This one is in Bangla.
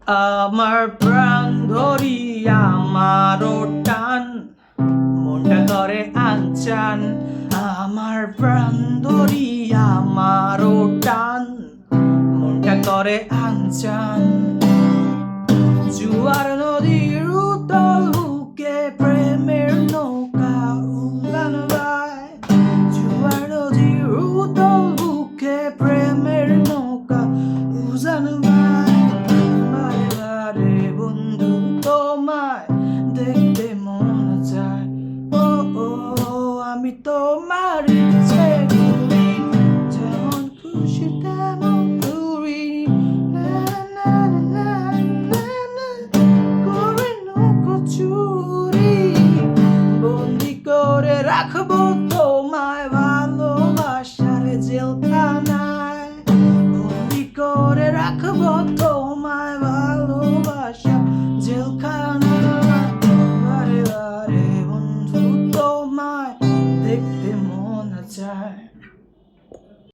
আমার প্রাণ ধরি আমারও টান, মনটা করে আনচান। আমার প্রাণ ধরি আমারও টান, মনটা করে আনচান। জুয়ার নদীর উতল বুকে প্রেমের নৌকা উলান বায়। জুয়ার নদীর উতল বুকে প্রেমের নৌকা উজান বায়। বারে বারে বন্ধু তোমায় দেখতে মন চায়। ও ও আমি তোমার ইচ্ছে করি, যেমন খুশি তেমন ঘুরি। না না না না না করে নৌকো চুরি। বন্দি করে রাখবো তোমায় ভালোবাসার জেলখানায়। বন্দি করে রাখবো তোমায় ভালোবাসার জেলখানায়। বারে বারে বন্ধু তোমায় দেখতে মন চায়।